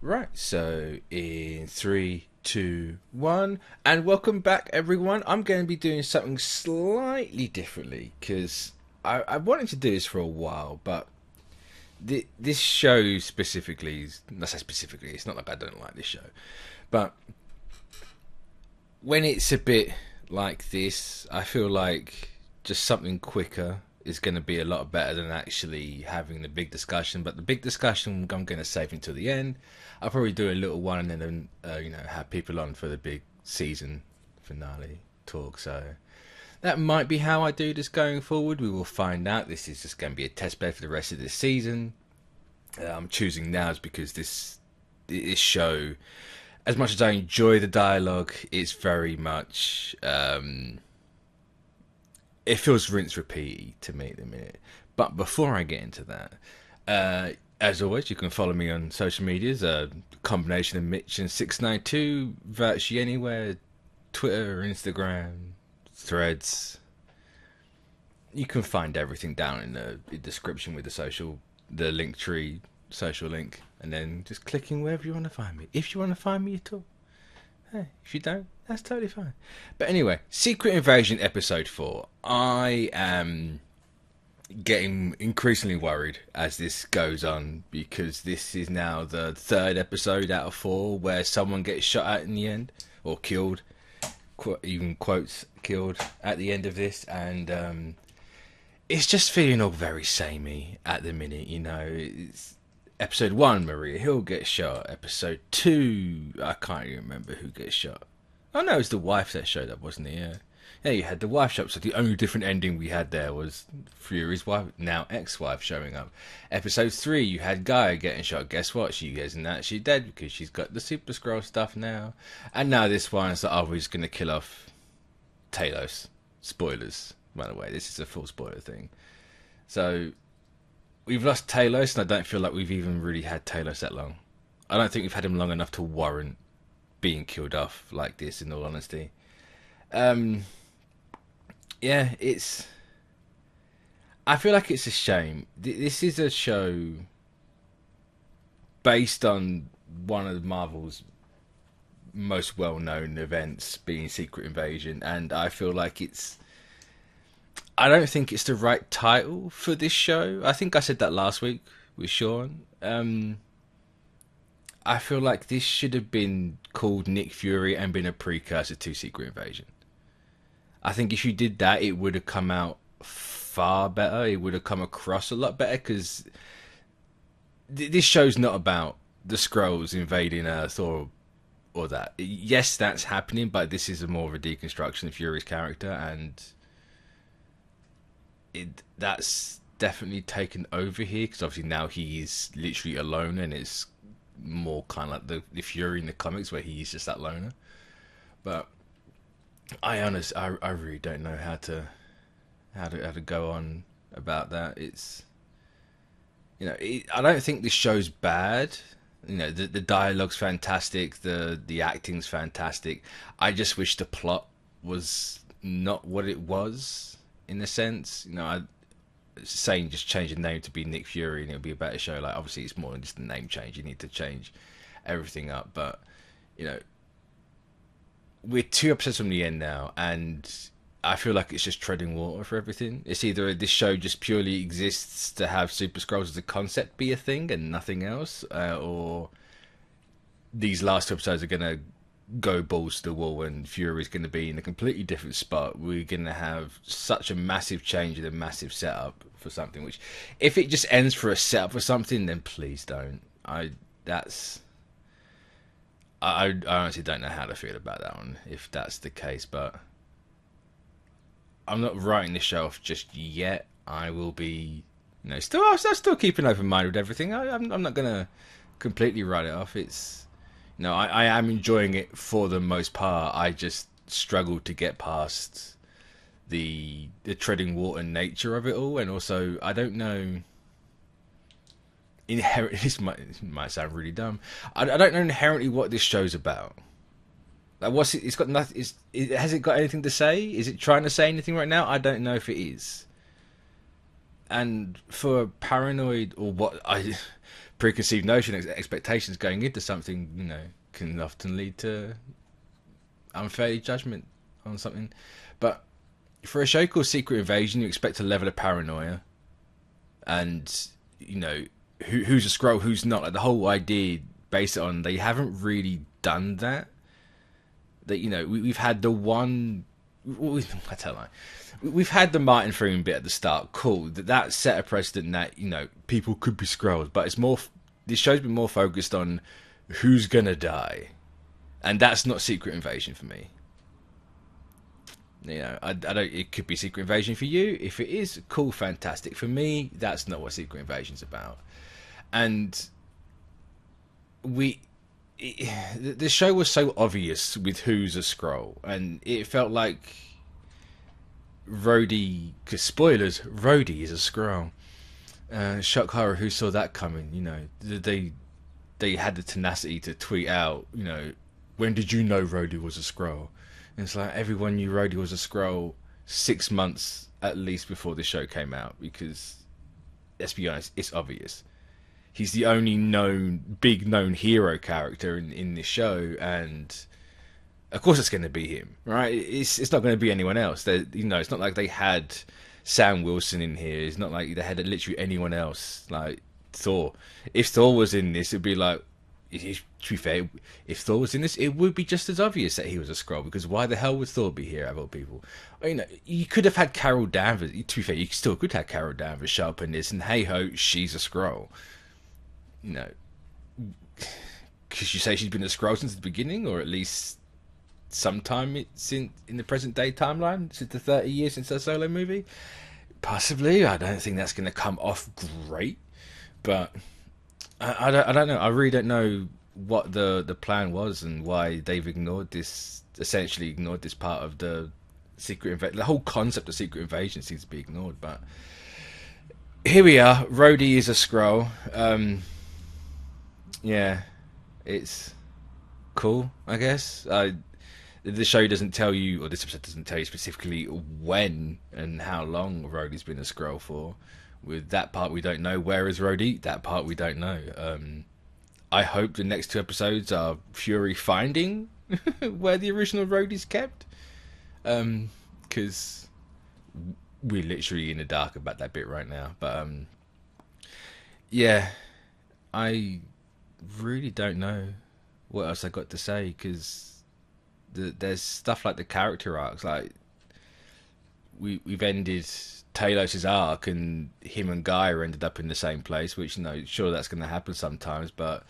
Right, so in three, two, one, and welcome back, everyone. I'm going to be doing something slightly differently because I wanted to do this for a while, but this show specifically, not say specifically, it's not like I don't like this show, but when it's a bit like this, I feel like just something quicker is going to be a lot better than actually having the big discussion. But the big discussion I'm going to save until the end. I'll probably do a little one and then have people on for the big season finale talk. So that might be how I do this going forward. We will find out. This is just going to be a test bed for the rest of this season. I'm choosing now is because this show, as much as I enjoy the dialogue, it's very much it feels rinse repeat to me at the minute. But before I get into that, as always, you can follow me on social medias. A combination of Mitch and 692, virtually anywhere, Twitter, Instagram, Threads. You can find everything down in the description with the link tree, social link, and then just clicking wherever you want to find me. If you want to find me at all. Hey, if you don't, that's totally fine. But anyway, Secret Invasion episode 4. I am getting increasingly worried as this goes on because this is now the third episode out of 4 where someone gets shot at in the end or killed, even quotes killed at the end of this, and it's just feeling all very samey at the minute. It's episode 1, Maria Hill gets shot. Episode 2, I can't even remember who gets shot. Oh no, it was the wife that showed up, wasn't it? Yeah, you had the wife show up. So the only different ending we had there was Fury's wife, now ex-wife, showing up. Episode 3, you had Gaia getting shot. Guess what? She isn't actually dead because she's got the Super Skrull stuff now. And now this one is like, we're just going to kill off Talos. Spoilers, by the way. This is a full spoiler thing. So we've lost Talos, and I don't feel like we've even really had Talos that long. I don't think we've had him long enough to warrant being killed off like this, in all honesty. Yeah, I feel like it's a shame. This is a show based on one of Marvel's most well-known events, being Secret Invasion, and I feel like I don't think it's the right title for this show. I think I said that last week with Sean. I feel like this should have been called Nick Fury and been a precursor to Secret Invasion. I think if you did that, it would have come out far better. It would have come across a lot better because this show's not about the Skrulls invading Earth or that. Yes, that's happening, but this is more of a deconstruction of Fury's character, and that's definitely taken over here because obviously now he's literally alone, and it's more kind of like the Fury in the comics where he's just that loner. But I really don't know how to go on about that. It's I don't think this show's bad. The dialogue's fantastic, the acting's fantastic. I just wish the plot was not what it was, in a sense. I saying just change the name to be Nick Fury and it'll be a better show. Like, obviously it's more than just a name change. You need to change everything up. But we're 2 episodes from the end now, and I feel like it's just treading water for everything. It's either this show just purely exists to have Super Skrulls as a concept be a thing and nothing else, or these last 2 episodes are gonna go balls to the wall and Fury's going to be in a completely different spot. We're going to have such a massive change and a massive setup for something, which if it just ends for a setup for something, then please don't. I honestly don't know how to feel about that one if that's the case, but I'm not writing this show off just yet. I will be I'm still keeping an open mind with everything. I'm not going to completely write it off. I am enjoying it for the most part. I just struggle to get past the treading water nature of it all, and also I don't know. This might sound really dumb. I don't know inherently what this show's about. Like, what's it? It's got nothing. Has it got anything to say? Is it trying to say anything right now? I don't know if it is. And for paranoid or what preconceived notion, expectations going into something, can often lead to unfair judgment on something. But for a show called Secret Invasion, you expect a level of paranoia, and who's a Skrull, who's not. Like the whole idea, based on they haven't really done that. That we've had the one. I tell you, we've had the Martin Freeman bit at the start. Cool, that set a precedent that people could be Skrulls, but it's more. This show's been more focused on who's gonna die, and that's not Secret Invasion for me. I don't. It could be Secret Invasion for you. If it is, cool, fantastic. For me, that's not what Secret Invasion's about. And the show was so obvious with who's a Skrull, and it felt like Rhodey. Cause spoilers, Rhodey is a Skrull. Shock horror. Who saw that coming? They had the tenacity to tweet out. When did you know Rhodey was a Skrull? And it's like everyone knew Rhodey was a Skrull 6 months at least before the show came out, because let's be honest, it's obvious. He's the only big known hero character in this show, and of course it's going to be him, right? It's not going to be anyone else. It's not like they had Sam Wilson in here. It's not like they had literally anyone else like Thor. If Thor was in this, it'd be like, to be fair, if Thor was in this, it would be just as obvious that he was a Skrull, because why the hell would Thor be here, of all people? You could have had Carol Danvers. To be fair, you still could have Carol Danvers show up in this, and hey ho, she's a Skrull. Because you say she's been a Skrull since the beginning, or at least sometime it's in the present day timeline, since the 30 years since her solo movie. Possibly. I don't think that's going to come off great, but I don't know. I really don't know what the plan was and why they've essentially ignored this part of the Secret Invasion. The whole concept of Secret Invasion seems to be ignored, but here we are. Rhodey is a Skrull. Yeah, it's cool, I guess. The show doesn't tell you, or this episode doesn't tell you specifically when and how long Rhodey's been a Skrull for. With that part we don't know. Where is Rhodey? That part we don't know. I hope the next 2 episodes are Fury finding where the original Rhodey's kept. Because we're literally in the dark about that bit right now. But yeah, I really don't know what else I got to say, because there's stuff like the character arcs. Like we've ended Talos' arc, and him and Guy are ended up in the same place, which sure, that's going to happen sometimes, but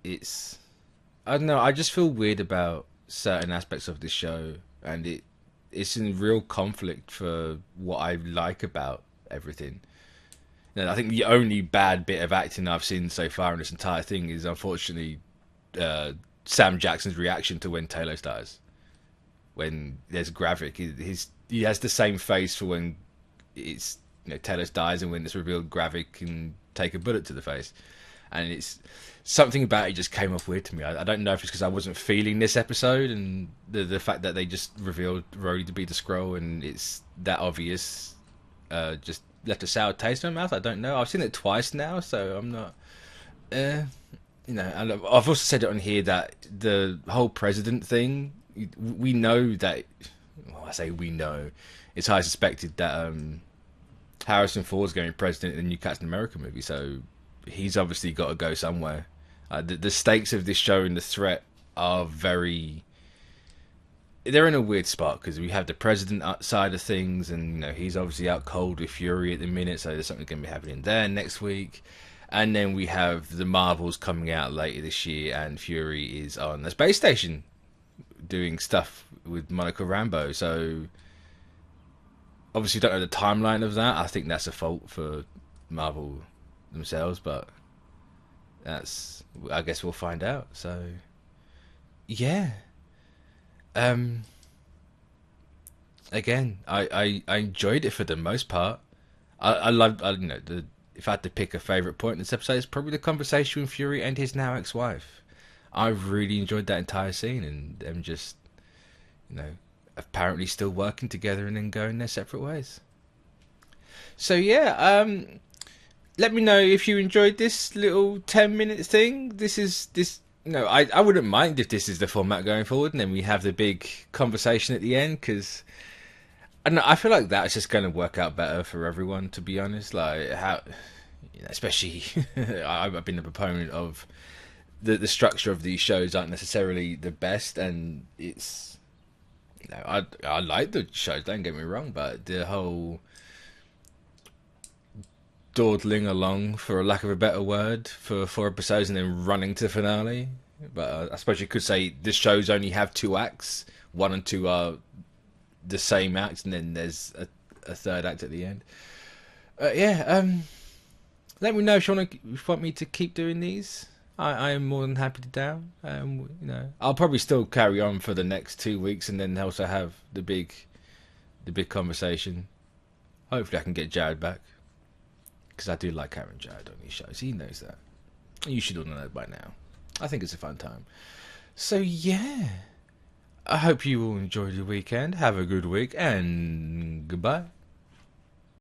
I don't know, I just feel weird about certain aspects of this show, and it's in real conflict for what I like about everything. I think the only bad bit of acting I've seen so far in this entire thing is, unfortunately, Sam Jackson's reaction to when Talos dies. When there's Gravik, he has the same face for when it's Talos dies, and when it's revealed Gravik can take a bullet to the face. And it's something about it just came off weird to me. I don't know if it's because I wasn't feeling this episode, and the fact that they just revealed Rhodey to be the Skrull, and it's that obvious, just left a sour taste in my mouth. I don't know. I've seen it twice now, so I'm not. And I've also said it on here that the whole president thing, we know that. Well, I say we know. It's highly suspected that Harrison Ford's going to be president in the new Captain America movie, so he's obviously got to go somewhere. The stakes of this show and the threat are they're in a weird spot, because we have the president side of things, and he's obviously out cold with Fury at the minute, so there's something going to be happening there next week. And then we have the Marvels coming out later this year, and Fury is on the space station doing stuff with Monica Rambeau. So obviously don't know the timeline of that. I think that's a fault for Marvel themselves, but I guess we'll find out. So yeah. Again, I enjoyed it for the most part. I loved, if I had to pick a favourite point in this episode, it's probably the conversation with Fury and his now ex-wife. I really enjoyed that entire scene, and them just, apparently still working together and then going their separate ways. So yeah, let me know if you enjoyed this little 10 minutes thing. This is this. No, I wouldn't mind if this is the format going forward, and then we have the big conversation at the end because I feel like that's just going to work out better for everyone. To be honest, like how, especially I've been a proponent of the structure of these shows aren't necessarily the best, and it's I like the shows. Don't get me wrong, but the whole dawdling along, for a lack of a better word, for 4 episodes and then running to the finale. But I suppose you could say the shows only have 2 acts. 1 and 2 are the same act, and then there's a third act at the end. Let me know if if you want me to keep doing these. I am more than happy to down. I'll probably still carry on for the next 2 weeks, and then also have the big conversation. Hopefully, I can get Jared back, because I do like having Jared on these shows. He knows that. You should all know that by now. I think it's a fun time. So yeah, I hope you all enjoyed your weekend. Have a good week, and goodbye.